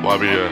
YBA.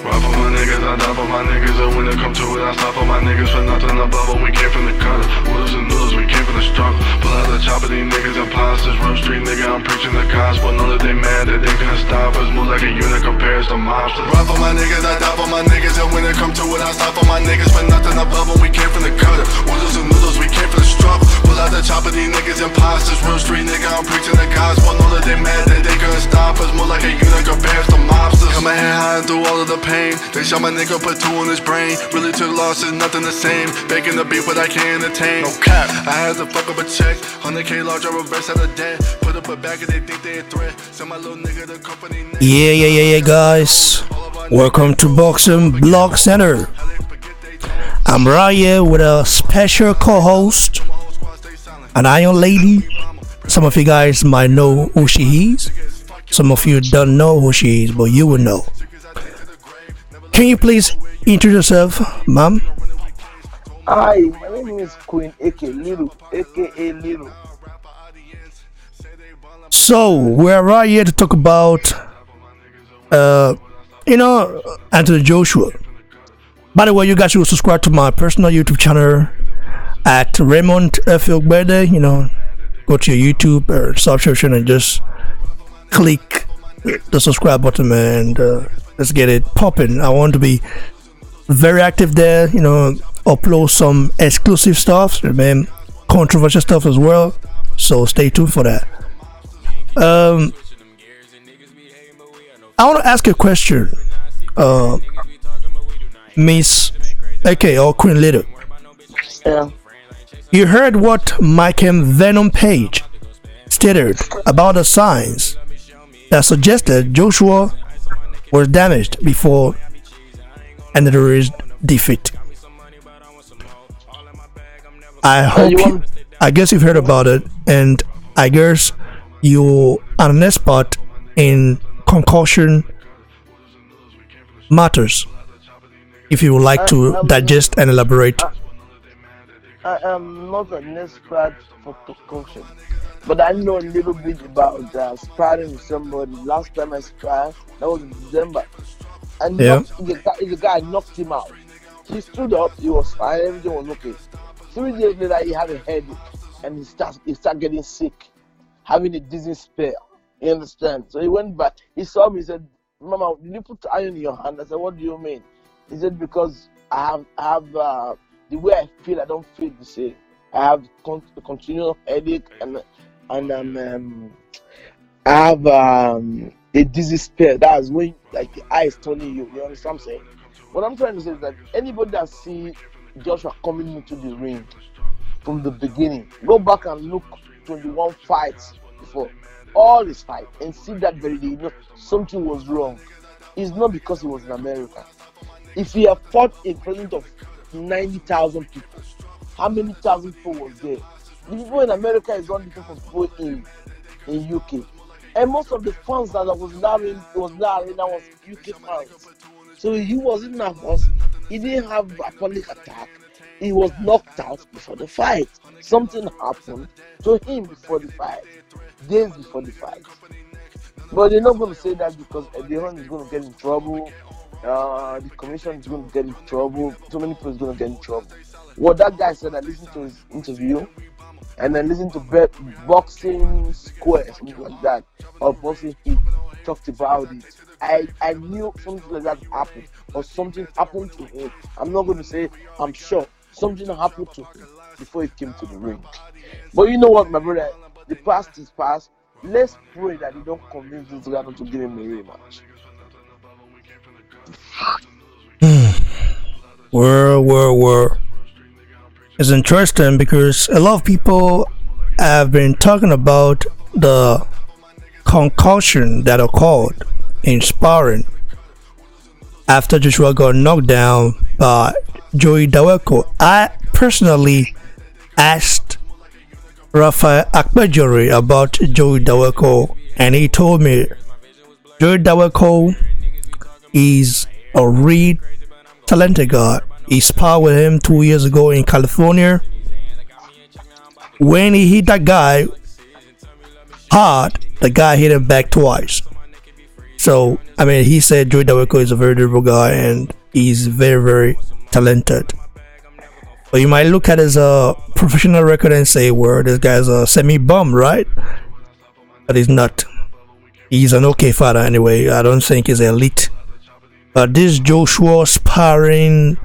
Ride for my niggas, I die for my niggas, and when it come to it, I stop for my niggas. For nothing above them, we came from the gutter. Wooders and noodles, we came from the struggle. Pull out the chopper, these niggas imposters. Real street nigga, I'm preaching the gospel. Know that they mad that they couldn't stop us. Move like a unit compares to mobsters. Ride for my niggas, I die for my niggas, and when it come to it, I stop for my niggas. For nothing above them, we came from the gutter. Wooders and noodles, we came from the struggle. Pull out the chopper, these niggas imposters. Real street nigga, I'm preaching the gospel. Know that they mad that they couldn't stop us. Move like a unit compares to mobsters. Coming head high through all of the pain. They shot my nigga, put two in his brain. Really took losses, nothing the same. Baking the beef, but I can't entertain. No cap, I had to fuck up a check. 100K large, I reverse out of debt. Put up a bag and they think they a threat. Send my little nigga the company. Yeah, guys. Welcome to Boxing Blog Center. I'm right here with a special co-host, an Iron Lady. Some of you guys might know who she is. Some of you don't know who she is, but you will know. Can you please introduce yourself, ma'am? Hi, my name is Queen aka Little. So we're right here to talk about, Anthony Joshua. By the way, you guys should subscribe to my personal YouTube channel at Raymond F. Ogbede. Go to your YouTube or subscription and just click the subscribe button and let's get it popping. I want to be very active there, upload some exclusive stuff, man, controversial stuff as well. So stay tuned for that. I want to ask you a question, Miss AK or Queen Little. Yeah. You heard what Mike M. Venom Page stated about the signs that suggested Joshua was damaged before and the Ruiz defeat. I guess you've heard about it, and I guess you're an expert in concussion matters. If you would like to digest and elaborate. I am not an expert for concussion, but I know a little bit about sparring with somebody. Last time I sparred, that was in December, and the guy knocked him out. He stood up, he was fine, everything was okay. 3 days later, he had a headache, and he started getting sick, having a dizzy spell. You understand? So he went back. He saw me. He said, "Mama, did you put iron in your hand?" I said, "What do you mean?" He said, "Because I have the way I feel, I don't feel the same. I have a continual headache and I have a dizzy spell. That's when like the eye is turning you. You understand what I'm saying? What I'm trying to say is that anybody that see Joshua coming into the ring from the beginning, go back and look 21 fights before all his fights and see that very day, something was wrong. It's not because he was in America. If he had fought in front of 90,000 people, how many thousand people was there? The people in America is not different from people in UK. And most of the fans that was in that arena was UK fans. So he wasn't nervous. He didn't have a panic attack. He was knocked out before the fight. Something happened to him before the fight, days before the fight. But they're not going to say that because everyone is going to get in trouble. The commission is going to get in trouble. So many people is going to get in trouble. What that guy said, I listened to his interview, and then listened to Boxing Square, something like that, or Boxing he talked about it. I knew something like that happened, or something happened to him. I'm not going to say I'm sure. Something happened to him before he came to the ring. But you know what, my brother? The past is past. Let's pray that he don't convince this guy not to give him a rematch. Word. It's interesting because a lot of people have been talking about the concussion that occurred in sparring after Joshua got knocked down by Joey Daweko. I personally asked Rafael Akpejori about Joey Daweko, and he told me Joey Daweko is a real talented guy. He sparred with him 2 years ago in California. When he hit that guy, hard, the guy hit him back twice. So, I mean, he said Joey Daweko is a very durable guy and he's very, very talented. But you might look at his professional record and say, well, this guy's a semi-bum, right? But he's not. He's an okay fighter anyway. I don't think he's elite. But this Joshua sparring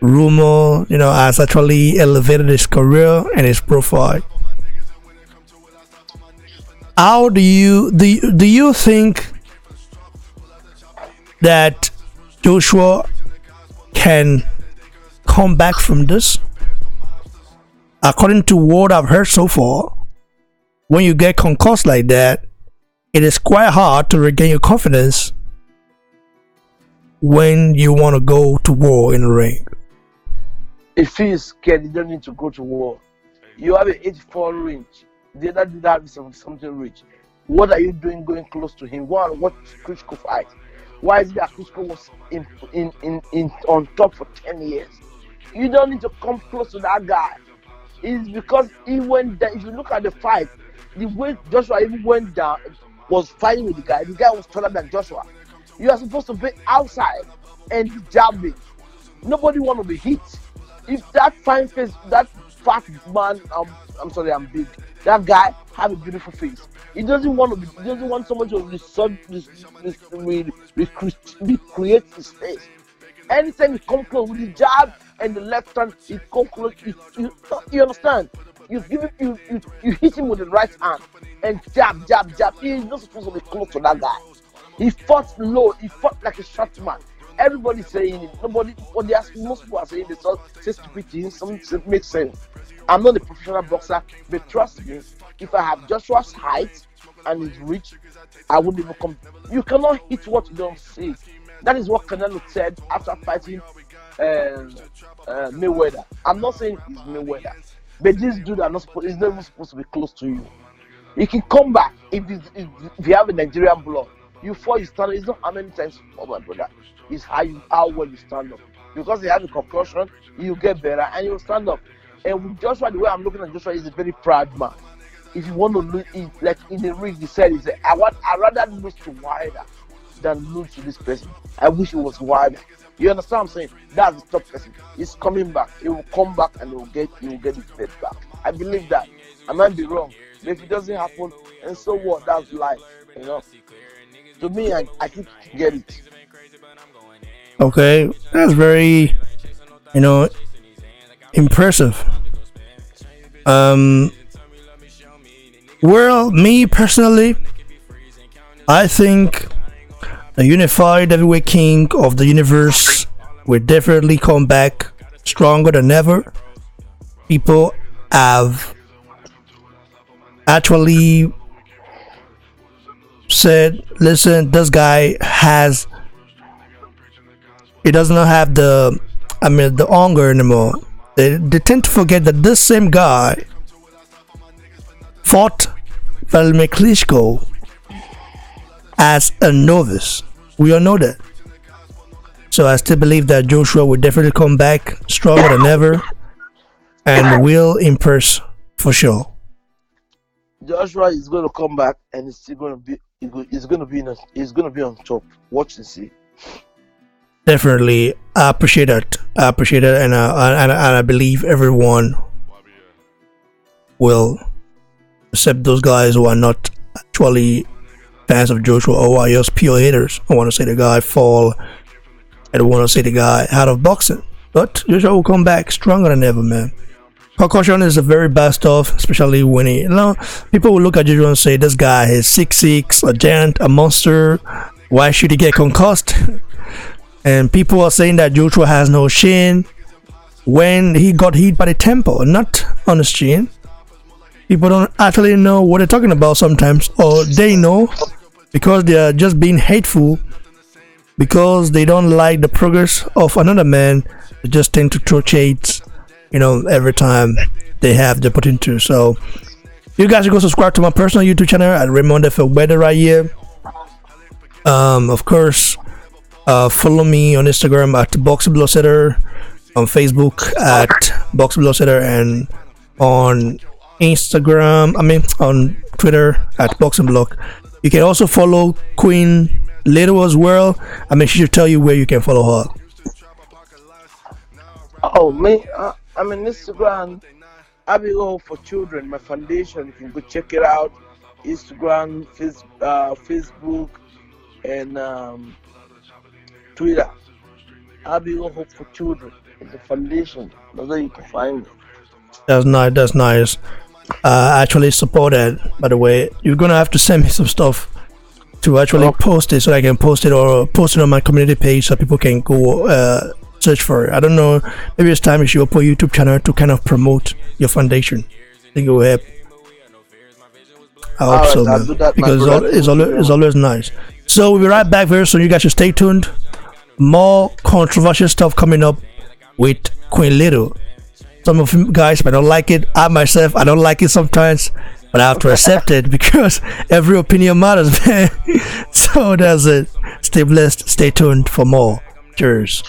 rumor, has actually elevated his career and his profile. How do you think that Joshua can come back from this? According to what I've heard so far, when you get concussed like that, it is quite hard to regain your confidence when you want to go to war in the ring. If he is scared, you don't need to go to war. You have an 84 range. The other did have something rich. What are you doing going close to him? What Klitschko fight? Why is it that Klitschko was in on top for 10 years? You don't need to come close to that guy. It's because he went down. If you look at the fight, the way Joshua even went down, was fighting with the guy was taller than Joshua. You are supposed to be outside and jabbing. Nobody want to be hit. If that fine face, that fat man, I'm sorry, I'm big. That guy have a beautiful face. He doesn't want someone to recreate his face. Anytime he come close with the jab and the left hand, he come close. You understand? You hit him with the right hand and jab. He is not supposed to be close to that guy. He fought low. He fought like a short man. Everybody's saying it. Most people are saying this. Say stupid things. Some make sense. I'm not a professional boxer, but trust me, if I have Joshua's height and his reach, I wouldn't even come. You cannot hit what you don't see. That is what Canelo said after fighting Mayweather. I'm not saying he's Mayweather, but this dude is never supposed to be close to you. He can come back if you have a Nigerian blood. You fall, you stand up. It's not how many times you fall, my brother. It's how well you stand up. Because he has a concussion, you get better and you stand up. And with Joshua, the way I'm looking at Joshua, he's a very proud man. If you want to lose, like in the ring, he said, I'd rather lose to Wilder than lose to this person. I wish it was Wilder. You understand what I'm saying? That's the top person. He's coming back. He will come back and he will get his bed back. I believe that. I might be wrong. But if it doesn't happen, and so what? That's life. To me, I think you can get it. Okay, that's very, impressive. Well, me personally, I think the unified heavyweight king of the universe will definitely come back stronger than ever. People have actually said, listen, this guy he does not have the hunger anymore. They tend to forget that this same guy fought Vladimir Klitschko as a novice. We all know that. So I still believe that Joshua will definitely come back stronger than ever and will impress for sure. Joshua is going to come back and he's still going to be on top. Watch and see. Definitely, I appreciate it, and I believe everyone will except those guys who are not actually fans of Joshua or are just pure haters. I want to see the guy fall. I don't want to see the guy out of boxing. But Joshua will come back stronger than ever, man. Concussion is a very bad stuff, especially when people will look at Joshua and say, this guy is 6'6", a giant, a monster. Why should he get concussed? And people are saying that Joshua has no chin when he got hit by the temple, not on his chin. People don't actually know what they're talking about sometimes, or they know because they are just being hateful because they don't like the progress of another man. They just tend to throw shades, every time they have the opportunity. So you guys should go subscribe to my personal YouTube channel at Raymond F. Weather right here. Of course, follow me on Instagram at BoxBlowSetter, on Facebook at BoxBlowSetter, and on Instagram, on Twitter at Boxing Block. You can also follow Queen Little as well. I mean, she should tell you where you can follow her. Oh, me, I'm on Instagram. Abigail for Children, my foundation. You can go check it out. Instagram, Facebook, and Twitter. Abigail Hope for Children. The foundation. That's where you can find me. That's nice. That's nice. Actually support that. By the way, you're gonna have to send me some stuff to actually post it, so I can post it or post it on my community page so people can go search for it. I don't know. Maybe it's time you should open a YouTube channel to kind of promote your foundation. I think it will help. I hope so, man. Because it's always nice. So we'll be right back very soon. You guys should stay tuned. More controversial stuff coming up with Queen Little. Some of you guys might not like it. I myself, I don't like it sometimes, but I have to accept it because every opinion matters, man. So that's it. Stay blessed. Stay tuned for more. Cheers.